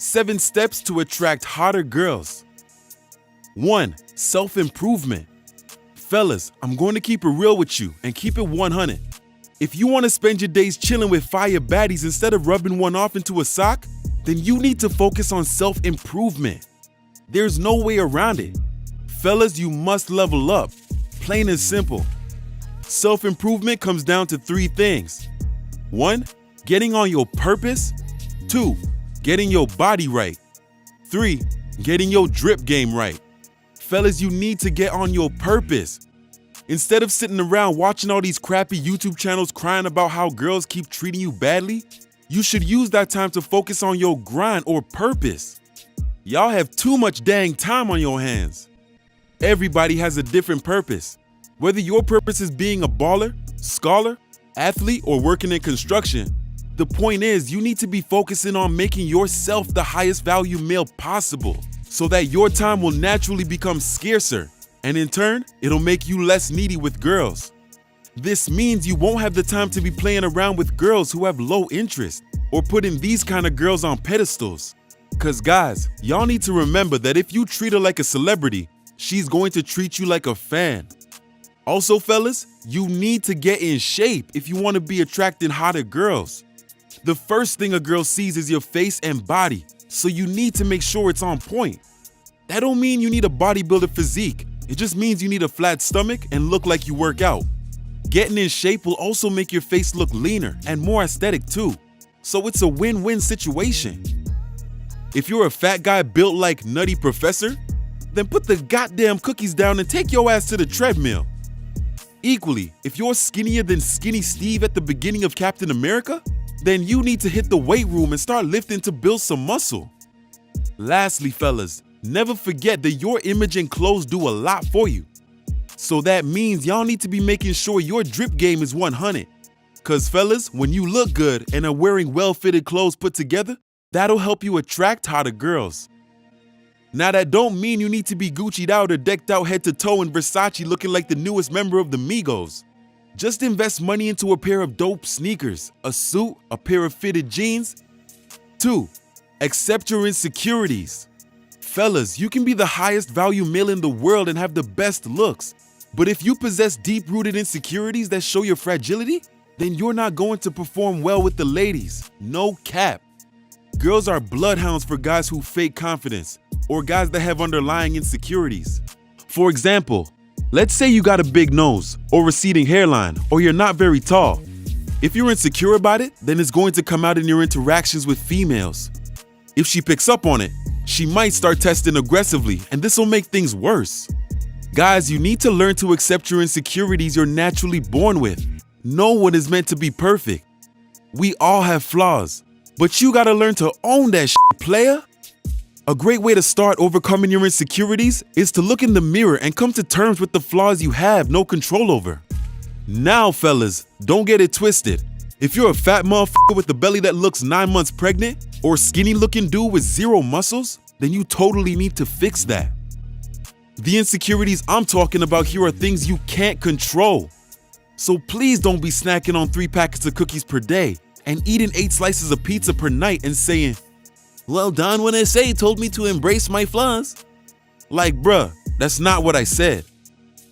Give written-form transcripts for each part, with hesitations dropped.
7 steps to attract hotter girls. 1. Self-improvement. Fellas, I'm going to keep it real with you and keep it 100. If you want to spend your days chilling with fire baddies instead of rubbing one off into a sock, then you need to focus on self-improvement. There's no way around it. Fellas, you must level up. Plain and simple. Self-improvement comes down to 3 things. 1. Getting on your purpose. 2. Getting your body right. 3. Getting your drip game right. Fellas, you need to get on your purpose. Instead of sitting around watching all these crappy YouTube channels crying about how girls keep treating you badly, you should use that time to focus on your grind or purpose. Y'all have too much dang time on your hands. Everybody has a different purpose. Whether your purpose is being a baller, scholar, athlete, or working in construction, the point is you need to be focusing on making yourself the highest value male possible so that your time will naturally become scarcer, and in turn, it'll make you less needy with girls. This means you won't have the time to be playing around with girls who have low interest or putting these kind of girls on pedestals. Cause guys, y'all need to remember that if you treat her like a celebrity, she's going to treat you like a fan. Also fellas, you need to get in shape if you want to be attracting hotter girls. The first thing a girl sees is your face and body, so you need to make sure it's on point. That don't mean you need a bodybuilder physique, it just means you need a flat stomach and look like you work out. Getting in shape will also make your face look leaner and more aesthetic too, so it's a win-win situation. If you're a fat guy built like Nutty Professor, then put the goddamn cookies down and take your ass to the treadmill. Equally, if you're skinnier than Skinny Steve at the beginning of Captain America, then you need to hit the weight room and start lifting to build some muscle. Lastly, fellas, never forget that your image and clothes do a lot for you. So that means y'all need to be making sure your drip game is 100. Cause fellas, when you look good and are wearing well-fitted clothes put together, that'll help you attract hotter girls. Now that don't mean you need to be Gucci'd out or decked out head to toe in Versace looking like the newest member of the Migos. Just invest money into a pair of dope sneakers, a suit, a pair of fitted jeans. 2. Accept your insecurities. Fellas, you can be the highest value male in the world and have the best looks. But if you possess deep-rooted insecurities that show your fragility, then you're not going to perform well with the ladies. No cap. Girls are bloodhounds for guys who fake confidence or guys that have underlying insecurities. For example, let's say you got a big nose or receding hairline or you're not very tall. If you're insecure about it, then it's going to come out in your interactions with females. If she picks up on it, she might start testing aggressively, and this will make things worse. Guys, you need to learn to accept your insecurities you're naturally born with. No one is meant to be perfect. We all have flaws, but you gotta learn to own that shit, player. A great way to start overcoming your insecurities is to look in the mirror and come to terms with the flaws you have no control over. Now, fellas, don't get it twisted. If you're a fat motherfucker with a belly that looks 9 months pregnant, or a skinny looking dude with 0 muscles, then you totally need to fix that. The insecurities I'm talking about here are things you can't control. So please don't be snacking on 3 packets of cookies per day and eating 8 slices of pizza per night and saying, "Well, Don when I say told me to embrace my flaws." Like, bruh, that's not what I said.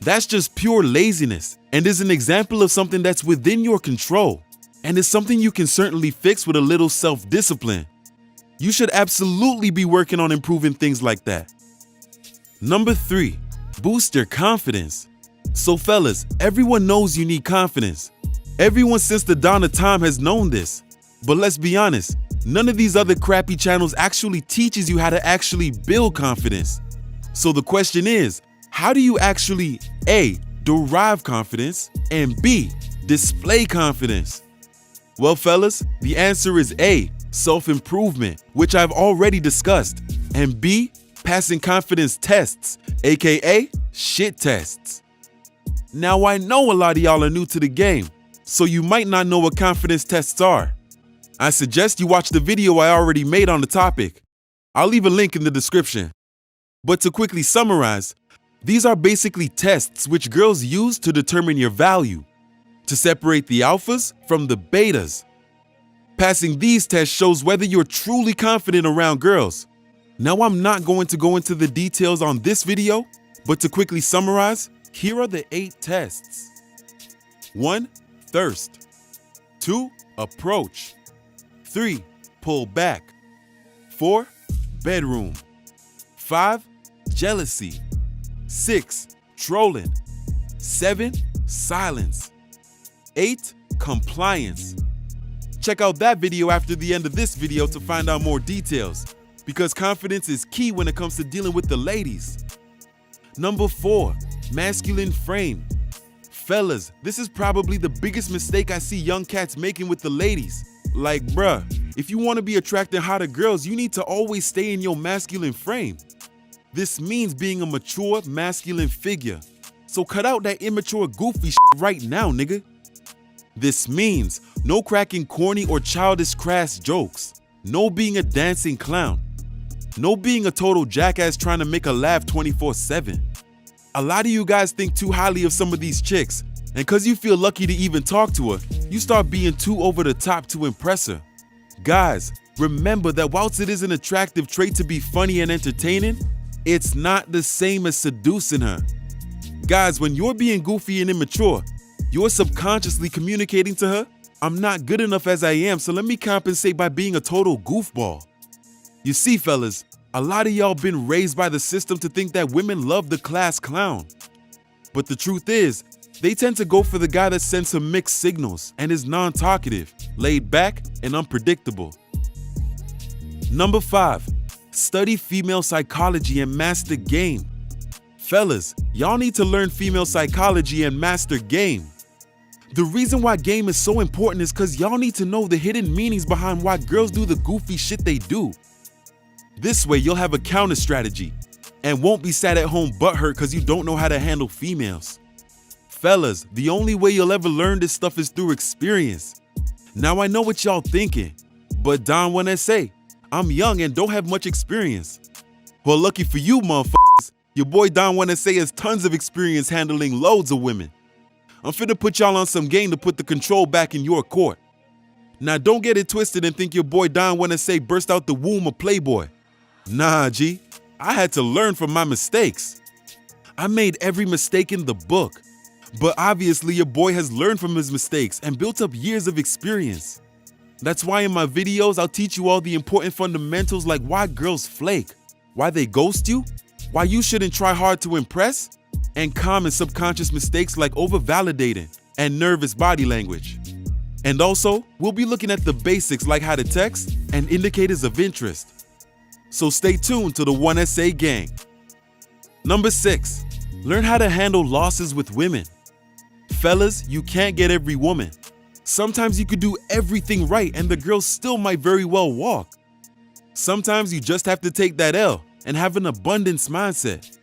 That's just pure laziness and is an example of something that's within your control and is something you can certainly fix with a little self-discipline. You should absolutely be working on improving things like that. Number 3, boost your confidence. So fellas, everyone knows you need confidence. Everyone since the dawn of time has known this. But let's be honest, none of these other crappy channels actually teaches you how to actually build confidence. So the question is, how do you actually A, derive confidence, and B, display confidence? Well fellas, the answer is A, self-improvement, which I've already discussed, and B, passing confidence tests, aka shit tests. Now I know a lot of y'all are new to the game, so you might not know what confidence tests are. I suggest you watch the video I already made on the topic. I'll leave a link in the description. But to quickly summarize, these are basically tests which girls use to determine your value, to separate the alphas from the betas. Passing these tests shows whether you're truly confident around girls. Now, I'm not going to go into the details on this video, but to quickly summarize, here are the 8 tests. 1. Thirst. 2. Approach. 3. Pull back. 4. Bedroom. 5. Jealousy. 6. Trolling. 7. Silence. 8. Compliance. Check out that video after the end of this video to find out more details, because confidence is key when it comes to dealing with the ladies. Number 4. Masculine frame. Fellas, this is probably the biggest mistake I see young cats making with the ladies. Like, bruh, if you want to be attracting hotter girls, you need to always stay in your masculine frame. This means being a mature, masculine figure. So cut out that immature, goofy shit right now, nigga. This means no cracking corny or childish crass jokes. No being a dancing clown. No being a total jackass trying to make a laugh 24/7. A lot of you guys think too highly of some of these chicks, and cause you feel lucky to even talk to her, you start being too over the top to impress her. Guys, remember that whilst it is an attractive trait to be funny and entertaining, it's not the same as seducing her. Guys, when you're being goofy and immature, you're subconsciously communicating to her, I'm not good enough as I am, so let me compensate by being a total goofball. You see, fellas, a lot of y'all been raised by the system to think that women love the class clown. But the truth is, they tend to go for the guy that sends some mixed signals and is non-talkative, laid back, and unpredictable. Number 5, study female psychology and master game. Fellas, y'all need to learn female psychology and master game. The reason why game is so important is because y'all need to know the hidden meanings behind why girls do the goofy shit they do. This way, you'll have a counter strategy and won't be sat at home butthurt because you don't know how to handle females. Fellas, the only way you'll ever learn this stuff is through experience. Now, I know what y'all thinking, but Don wanna say, I'm young and don't have much experience. Well, lucky for you, motherfuckers, your boy Don wanna say has tons of experience handling loads of women. I'm finna put y'all on some game to put the control back in your court. Now, don't get it twisted and think your boy Don wanna say burst out the womb of Playboy. Nah, G, I had to learn from my mistakes. I made every mistake in the book, but obviously your boy has learned from his mistakes and built up years of experience. That's why in my videos, I'll teach you all the important fundamentals like why girls flake, why they ghost you, why you shouldn't try hard to impress, and common subconscious mistakes like over-validating and nervous body language. And also, we'll be looking at the basics like how to text and indicators of interest. So stay tuned to the 1SA gang. Number 6, learn how to handle losses with women. Fellas, you can't get every woman. Sometimes you could do everything right and the girl still might very well walk. Sometimes you just have to take that L and have an abundance mindset.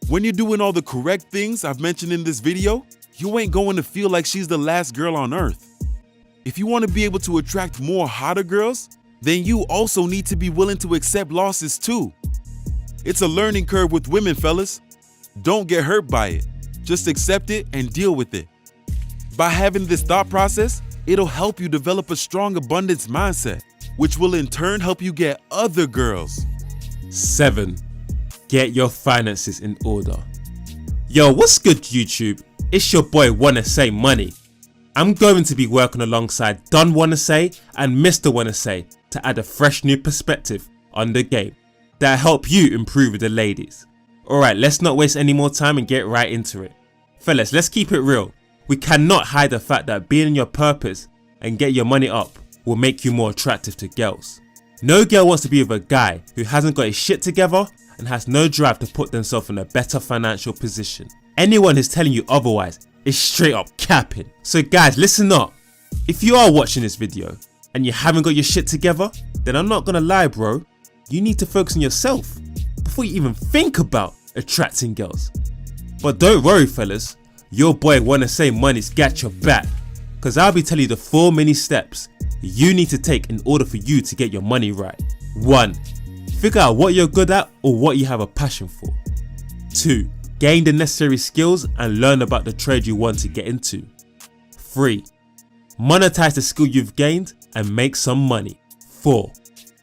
When you're doing all the correct things I've mentioned in this video, you ain't going to feel like she's the last girl on earth. If you want to be able to attract more hotter girls, then you also need to be willing to accept losses too. It's a learning curve with women, fellas. Don't get hurt by it. Just accept it and deal with it. By having this thought process, it'll help you develop a strong abundance mindset, which will in turn help you get other girls. 7. Get your finances in order. Yo, what's good, YouTube? It's your boy Wanna Say Money. I'm going to be working alongside Don Wanna Say and Mr. Wanna Say to add a fresh new perspective on the game that'll help you improve with the ladies. Alright, let's not waste any more time and get right into it. Fellas, let's keep it real. We cannot hide the fact that being in your purpose and get your money up will make you more attractive to girls. No girl wants to be with a guy who hasn't got his shit together and has no drive to put themselves in a better financial position. Anyone who's telling you otherwise is straight up capping. So guys, listen up. If you are watching this video and you haven't got your shit together, then I'm not gonna lie, bro. You need to focus on yourself before you even think about attracting girls. But don't worry, fellas. Your boy Wanna Say Money's got your back, cause I'll be telling you the 4 mini steps you need to take in order for you to get your money right. 1. Figure out what you're good at or what you have a passion for. 2. Gain the necessary skills and learn about the trade you want to get into. 3. Monetize the skill you've gained and make some money. 4.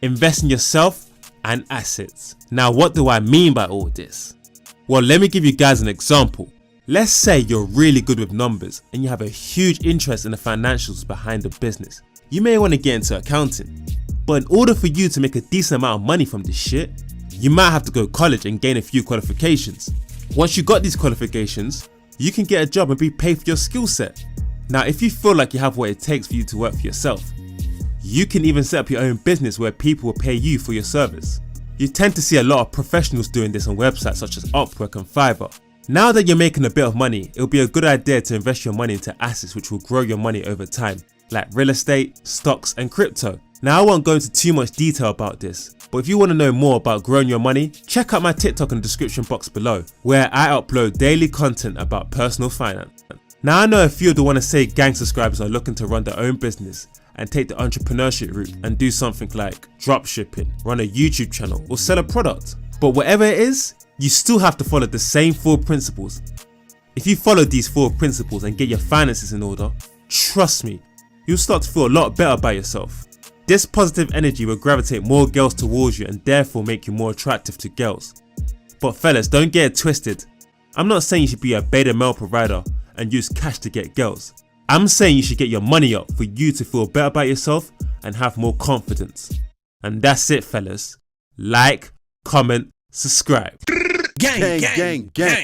Invest in yourself and assets. Now, what do I mean by all this? Well, let me give you guys an example. Let's say you're really good with numbers and you have a huge interest in the financials behind the business. You may want to get into accounting, but in order for you to make a decent amount of money from this shit, you might have to go to college and gain a few qualifications. Once you got these qualifications, you can get a job and be paid for your skill set. Now, if you feel like you have what it takes for you to work for yourself, you can even set up your own business where people will pay you for your service. You tend to see a lot of professionals doing this on websites such as Upwork and Fiverr. Now that you're making a bit of money, it'll be a good idea to invest your money into assets which will grow your money over time, like real estate, stocks and crypto. Now, I won't go into too much detail about this, but if you want to know more about growing your money, check out my TikTok in the description box below, where I upload daily content about personal finance. Now, I know a few of the Wanna Say gang subscribers are looking to run their own business and take the entrepreneurship route and do something like dropshipping, run a YouTube channel or sell a product. But whatever it is, you still have to follow the same 4 principles. If you follow these 4 principles and get your finances in order, trust me, you'll start to feel a lot better about yourself. This positive energy will gravitate more girls towards you and therefore make you more attractive to girls. But fellas, don't get it twisted. I'm not saying you should be a beta male provider and use cash to get girls. I'm saying you should get your money up for you to feel better about yourself and have more confidence. And that's it, fellas. Like, comment, subscribe. Gang, gang, gang.